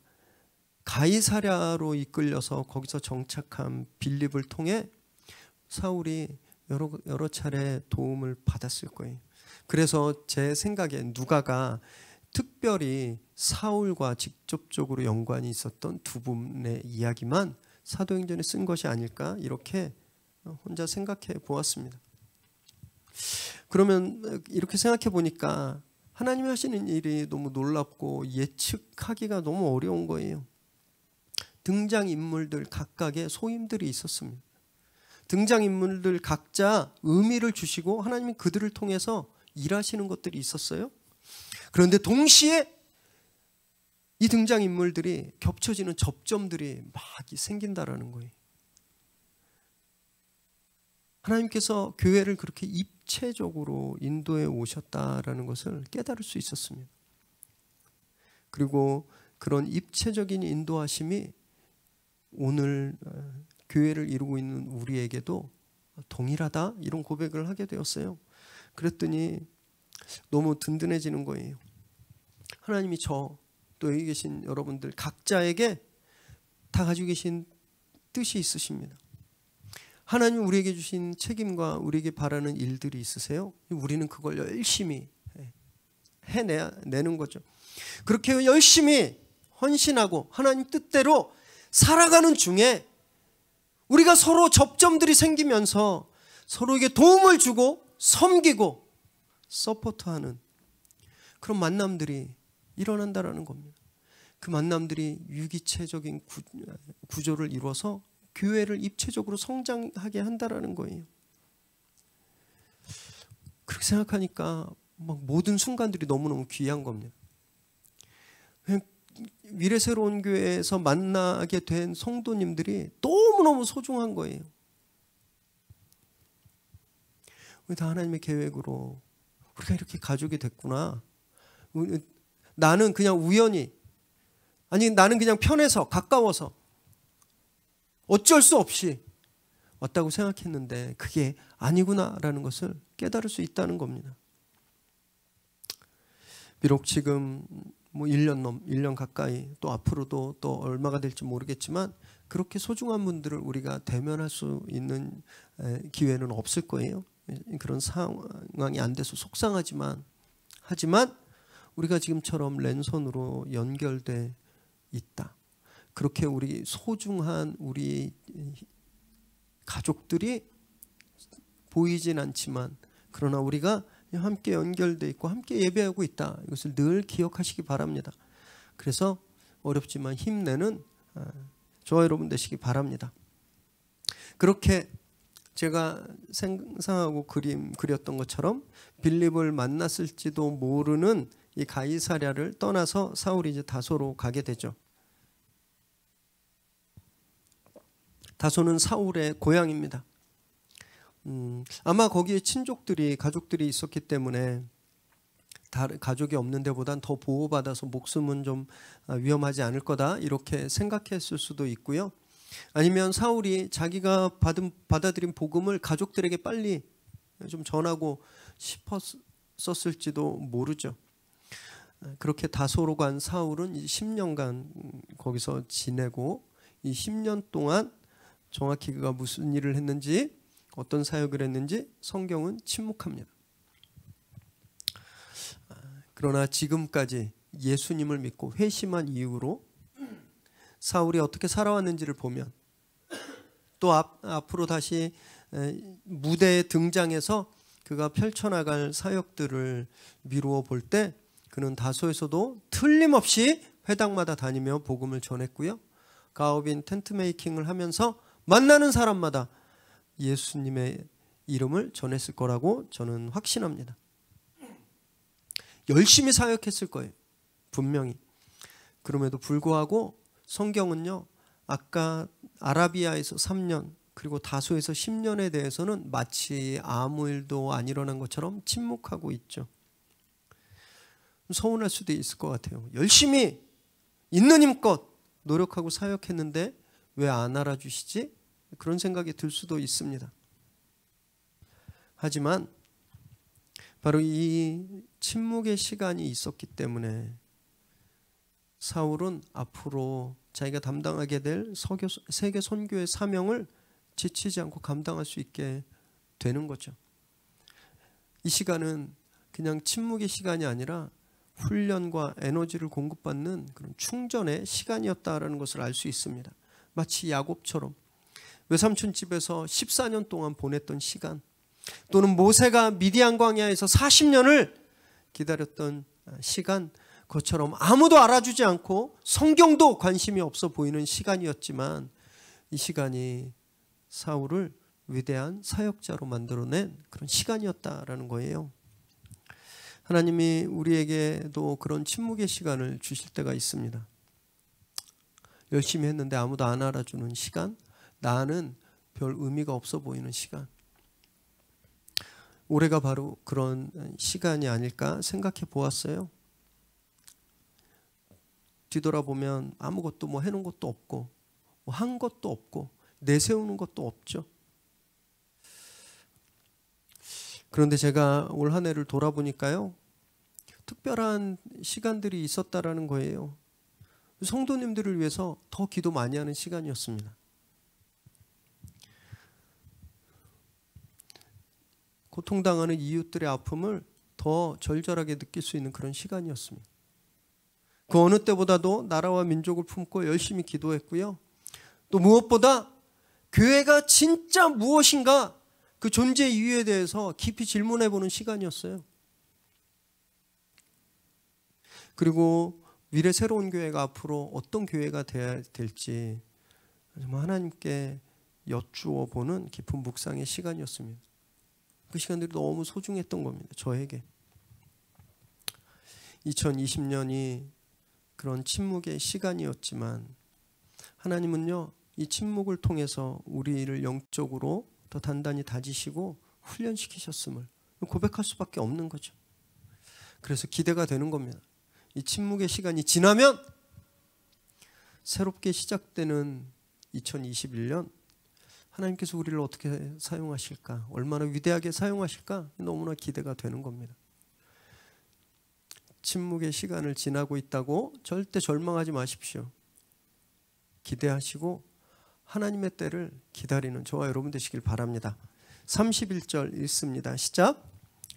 가이사랴로 이끌려서 거기서 정착한 빌립을 통해 사울이 여러 차례 도움을 받았을 거예요. 그래서 제 생각에 누가가 특별히 사울과 직접적으로 연관이 있었던 두 분의 이야기만 사도행전에 쓴 것이 아닐까 이렇게 혼자 생각해 보았습니다. 그러면 이렇게 생각해 보니까 하나님이 하시는 일이 너무 놀랍고 예측하기가 너무 어려운 거예요. 등장인물들 각각의 소임들이 있었습니다. 등장인물들 각자 의미를 주시고 하나님이 그들을 통해서 일하시는 것들이 있었어요. 그런데 동시에 이 등장인물들이 겹쳐지는 접점들이 막 생긴다라는 거예요. 하나님께서 교회를 그렇게 입체적으로 인도해 오셨다라는 것을 깨달을 수 있었습니다. 그리고 그런 입체적인 인도하심이 오늘 교회를 이루고 있는 우리에게도 동일하다 이런 고백을 하게 되었어요. 그랬더니 너무 든든해지는 거예요. 하나님이 또 여기 계신 여러분들 각자에게 다 가지고 계신 뜻이 있으십니다. 하나님 우리에게 주신 책임과 우리에게 바라는 일들이 있으세요. 우리는 그걸 열심히 해내는 거죠. 그렇게 열심히 헌신하고 하나님 뜻대로 살아가는 중에 우리가 서로 접점들이 생기면서 서로에게 도움을 주고 섬기고 서포트하는 그런 만남들이 일어난다라는 겁니다. 그 만남들이 유기체적인 구조를 이루어서 교회를 입체적으로 성장하게 한다라는 거예요. 그렇게 생각하니까 막 모든 순간들이 너무너무 귀한 겁니다. 미래새로운 교회에서 만나게 된 성도님들이 너무너무 소중한 거예요. 우리 다 하나님의 계획으로 우리가 이렇게 가족이 됐구나. 나는 그냥 우연히, 아니 나는 그냥 편해서 가까워서 어쩔 수 없이 왔다고 생각했는데 그게 아니구나라는 것을 깨달을 수 있다는 겁니다. 비록 지금 1년 가까이 또 앞으로도 또 얼마가 될지 모르겠지만 그렇게 소중한 분들을 우리가 대면할 수 있는 기회는 없을 거예요. 그런 상황이 안 돼서 속상하지만 우리가 지금처럼 랜선으로 연결돼 있다. 그렇게 우리 소중한 우리 가족들이 보이진 않지만 그러나 우리가 함께 연결돼 있고 함께 예배하고 있다. 이것을 늘 기억하시기 바랍니다. 그래서 어렵지만 힘내는 저와 여러분 되시기 바랍니다. 그렇게 제가 상상하고 그렸던 것처럼 빌립을 만났을지도 모르는 이 가이사랴를 떠나서 사울이 이제 다소로 가게 되죠. 다소는 사울의 고향입니다. 아마 거기에 가족들이 있었기 때문에 가족이 없는 데보단 더 보호받아서 목숨은 좀 위험하지 않을 거다 이렇게 생각했을 수도 있고요. 아니면 사울이 자기가 받아들인 복음을 가족들에게 빨리 좀 전하고 싶었을지도 모르죠. 그렇게 다소로 간 사울은 10년간 거기서 지내고 이 10년 동안 정확히 그가 무슨 일을 했는지 어떤 사역을 했는지 성경은 침묵합니다. 그러나 지금까지 예수님을 믿고 회심한 이후로 사울이 어떻게 살아왔는지를 보면 또 앞으로 다시 무대에 등장해서 그가 펼쳐나갈 사역들을 미루어 볼 때 그는 다소에서도 틀림없이 회당마다 다니며 복음을 전했고요. 가업인 텐트 메이킹을 하면서 만나는 사람마다 예수님의 이름을 전했을 거라고 저는 확신합니다. 열심히 사역했을 거예요. 분명히. 그럼에도 불구하고 성경은요. 아까 아라비아에서 3년 그리고 다소에서 10년에 대해서는 마치 아무 일도 안 일어난 것처럼 침묵하고 있죠. 서운할 수도 있을 것 같아요. 열심히 있는 힘껏 노력하고 사역했는데 왜 안 알아주시지? 그런 생각이 들 수도 있습니다. 하지만 바로 이 침묵의 시간이 있었기 때문에 사울은 앞으로 자기가 담당하게 될 세계 선교의 사명을 지치지 않고 감당할 수 있게 되는 거죠. 이 시간은 그냥 침묵의 시간이 아니라 훈련과 에너지를 공급받는 그런 충전의 시간이었다라는 것을 알 수 있습니다. 마치 야곱처럼 외삼촌 집에서 14년 동안 보냈던 시간, 또는 모세가 미디안 광야에서 40년을 기다렸던 시간, 그것처럼 아무도 알아주지 않고 성경도 관심이 없어 보이는 시간이었지만 이 시간이 사울을 위대한 사역자로 만들어낸 그런 시간이었다라는 거예요. 하나님이 우리에게도 그런 침묵의 시간을 주실 때가 있습니다. 열심히 했는데 아무도 안 알아주는 시간, 나는 별 의미가 없어 보이는 시간. 올해가 바로 그런 시간이 아닐까 생각해 보았어요. 뒤돌아보면 아무것도 뭐 해놓은 것도 없고 뭐 한 것도 없고 내세우는 것도 없죠. 그런데 제가 올 한 해를 돌아보니까요, 특별한 시간들이 있었다라는 거예요. 성도님들을 위해서 더 기도 많이 하는 시간이었습니다. 고통당하는 이웃들의 아픔을 더 절절하게 느낄 수 있는 그런 시간이었습니다. 그 어느 때보다도 나라와 민족을 품고 열심히 기도했고요. 또 무엇보다 교회가 진짜 무엇인가, 그 존재 이유에 대해서 깊이 질문해 보는 시간이었어요. 그리고 미래 새로운 교회가 앞으로 어떤 교회가 되어야 될지 하나님께 여쭈어 보는 깊은 묵상의 시간이었습니다. 그 시간들이 너무 소중했던 겁니다. 저에게. 2020년이 그런 침묵의 시간이었지만 하나님은요, 이 침묵을 통해서 우리를 영적으로 더 단단히 다지시고 훈련시키셨음을 고백할 수밖에 없는 거죠. 그래서 기대가 되는 겁니다. 이 침묵의 시간이 지나면 새롭게 시작되는 2021년, 하나님께서 우리를 어떻게 사용하실까, 얼마나 위대하게 사용하실까 너무나 기대가 되는 겁니다. 침묵의 시간을 지나고 있다고 절대 절망하지 마십시오. 기대하시고 하나님의 때를 기다리는 저와 여러분 되시길 바랍니다. 31절 읽습니다. 시작.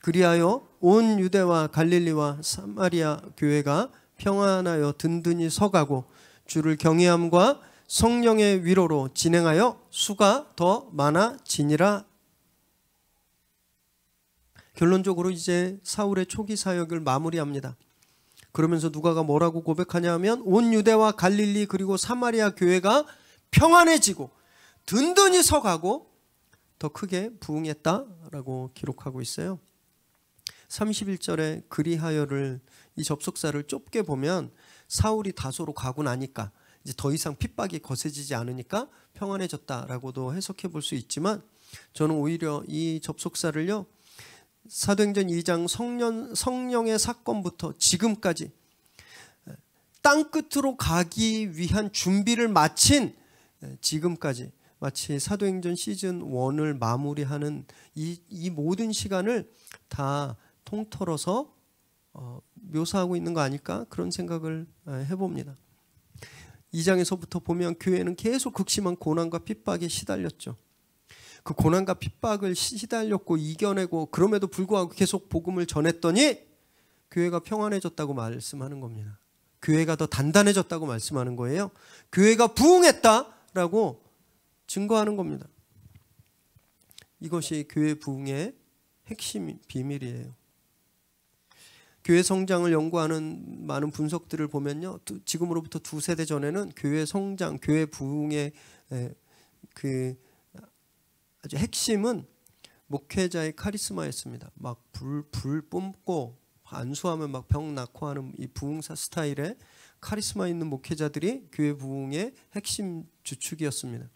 그리하여 온 유대와 갈릴리와 사마리아 교회가 평안하여 든든히 서가고 주를 경외함과 성령의 위로로 진행하여 수가 더 많아지니라. 결론적으로 이제 사울의 초기 사역을 마무리합니다. 그러면서 누가가 뭐라고 고백하냐 하면 온 유대와 갈릴리 그리고 사마리아 교회가 평안해지고 든든히 서가고 더 크게 부흥했다라고 기록하고 있어요. 31절에 그리하여를, 이 접속사를 좁게 보면 사울이 다소로 가고 나니까 이제 더 이상 핍박이 거세지지 않으니까 평안해졌다라고도 해석해 볼 수 있지만, 저는 오히려 이 접속사를요, 사도행전 2장 성령의 사건부터 지금까지 땅끝으로 가기 위한 준비를 마친 지금까지, 마치 사도행전 시즌 1을 마무리하는 이 모든 시간을 다 통틀어서 묘사하고 있는 거 아닐까, 그런 생각을 해봅니다. 2장에서부터 보면 교회는 계속 극심한 고난과 핍박에 시달렸죠. 그 고난과 핍박을 시달렸고 이겨내고 그럼에도 불구하고 계속 복음을 전했더니 교회가 평안해졌다고 말씀하는 겁니다. 교회가 더 단단해졌다고 말씀하는 거예요. 교회가 부흥했다라고 증거하는 겁니다. 이것이 교회 부흥의 핵심 비밀이에요. 교회 성장을 연구하는 많은 분석들을 보면요, 지금으로부터 2세대 전에는 교회 성장, 교회 부흥의 그 아주 핵심은 목회자의 카리스마였습니다. 막 불 뿜고 안수하면 막 병 낫고 하는 이 부흥사 스타일의 카리스마 있는 목회자들이 교회 부흥의 핵심 주축이었습니다.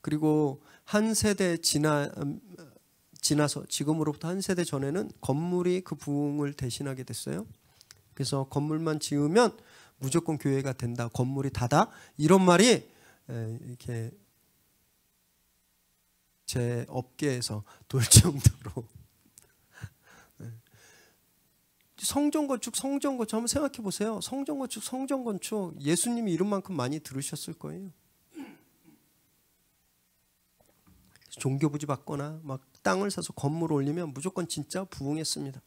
그리고 한 세대 지나서 지금으로부터 한 세대 전에는 건물이 그 부흥을 대신하게 됐어요. 그래서 건물만 지으면 무조건 교회가 된다, 건물이 다다, 이런 말이 이렇게 제 업계에서 돌 정도로 성전건축 한번 생각해 보세요. 성전건축 예수님이 이름만큼 많이 들으셨을 거예요. 종교부지 받거나 막 땅을 사서 건물을 올리면 무조건 진짜 부흥했습니다.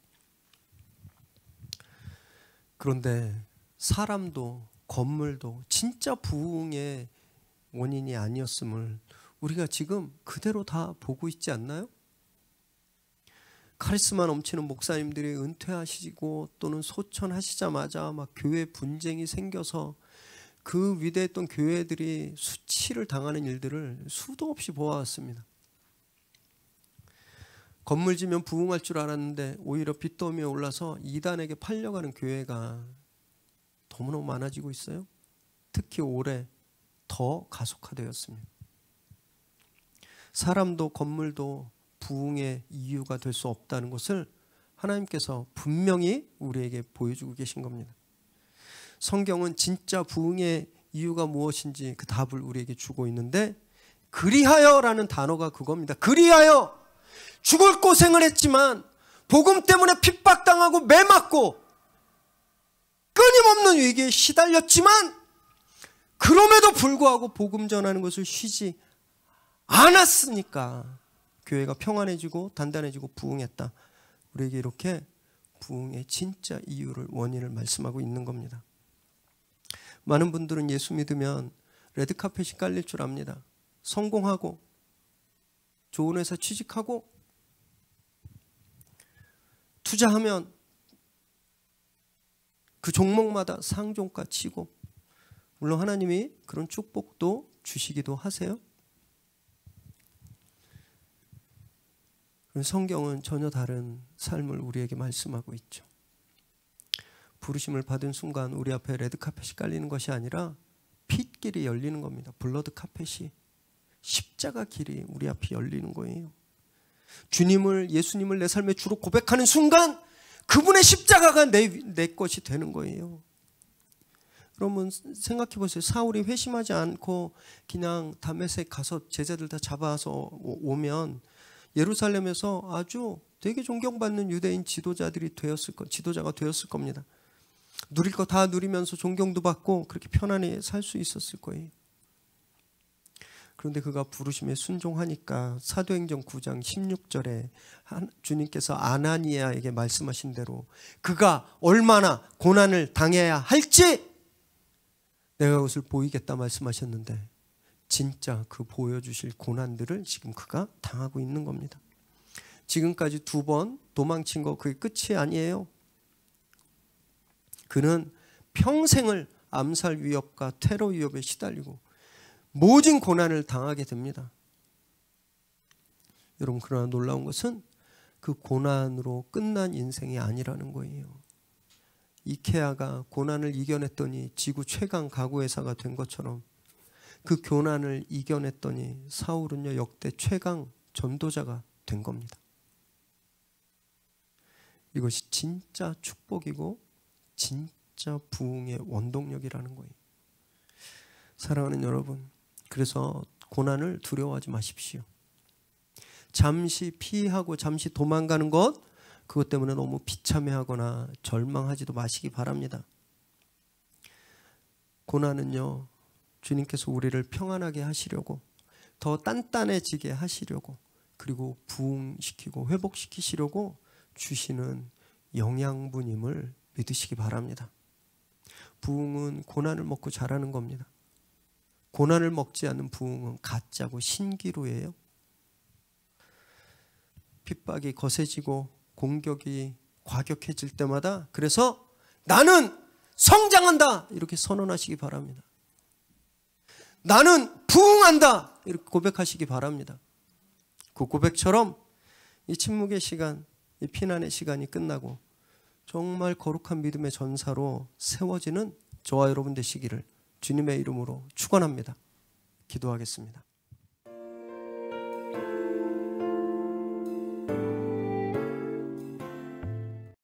그런데 사람도 건물도 진짜 부흥의 원인이 아니었음을 우리가 지금 그대로 다 보고 있지 않나요? 카리스마 넘치는 목사님들이 은퇴하시고 또는 소천하시자마자 막 교회 분쟁이 생겨서 그 위대했던 교회들이 수치를 당하는 일들을 수도 없이 보아왔습니다. 건물 지면 부흥할 줄 알았는데 오히려 빚더미에 올라서 이단에게 팔려가는 교회가 너무너무 많아지고 있어요. 특히 올해 더 가속화되었습니다. 사람도 건물도 부흥의 이유가 될 수 없다는 것을 하나님께서 분명히 우리에게 보여주고 계신 겁니다. 성경은 진짜 부흥의 이유가 무엇인지 그 답을 우리에게 주고 있는데, 그리하여라는 단어가 그겁니다. 그리하여 죽을 고생을 했지만 복음 때문에 핍박당하고 매맞고 끊임없는 위기에 시달렸지만 그럼에도 불구하고 복음 전하는 것을 쉬지 않았으니까 교회가 평안해지고 단단해지고 부흥했다. 우리에게 이렇게 부흥의 진짜 이유를, 원인을 말씀하고 있는 겁니다. 많은 분들은 예수 믿으면 레드카펫이 깔릴 줄 압니다. 성공하고 좋은 회사 취직하고 투자하면 그 종목마다 상종가 치고, 물론 하나님이 그런 축복도 주시기도 하세요. 성경은 전혀 다른 삶을 우리에게 말씀하고 있죠. 부르심을 받은 순간 우리 앞에 레드카펫이 깔리는 것이 아니라 핏길이 열리는 겁니다. 블러드 카펫이, 십자가 길이 우리 앞에 열리는 거예요. 예수님을 내 삶의 주로 고백하는 순간 그분의 십자가가 내 것이 되는 거예요. 그러면 생각해 보세요. 사울이 회심하지 않고 그냥 다메섹 가서 제자들 다 잡아서 오면 예루살렘에서 아주 되게 존경받는 유대인 지도자가 되었을 겁니다. 누릴 거 다 누리면서 존경도 받고 그렇게 편안히 살 수 있었을 거예요. 그런데 그가 부르심에 순종하니까 사도행전 9장 16절에 주님께서 아나니아에게 말씀하신 대로 그가 얼마나 고난을 당해야 할지 내가 그것을 보이겠다 말씀하셨는데, 진짜 그 보여주실 고난들을 지금 그가 당하고 있는 겁니다. 지금까지 2번 도망친 거 그게 끝이 아니에요. 그는 평생을 암살 위협과 테러 위협에 시달리고 모진 고난을 당하게 됩니다. 여러분, 그러나 놀라운 것은 그 고난으로 끝난 인생이 아니라는 거예요. 이케아가 고난을 이겨냈더니 지구 최강 가구 회사가 된 것처럼 그 고난을 이겨냈더니 사울은요 역대 최강 전도자가 된 겁니다. 이것이 진짜 축복이고 진짜 부흥의 원동력이라는 거예요. 사랑하는 여러분, 그래서 고난을 두려워하지 마십시오. 잠시 피하고 잠시 도망가는 것, 그것 때문에 너무 비참해하거나 절망하지도 마시기 바랍니다. 고난은요 주님께서 우리를 평안하게 하시려고, 더 단단해지게 하시려고, 그리고 부흥시키고 회복시키시려고 주시는 영양분임을 믿으시기 바랍니다. 부흥은 고난을 먹고 자라는 겁니다. 고난을 먹지 않는 부흥은 가짜고 신기루예요. 핍박이 거세지고 공격이 과격해질 때마다 그래서 나는 성장한다 이렇게 선언하시기 바랍니다. 나는 부흥한다 이렇게 고백하시기 바랍니다. 그 고백처럼 이 침묵의 시간, 이 피난의 시간이 끝나고 정말 거룩한 믿음의 전사로 세워지는 저와 여러분 되시기를 주님의 이름으로 축원합니다. 기도하겠습니다.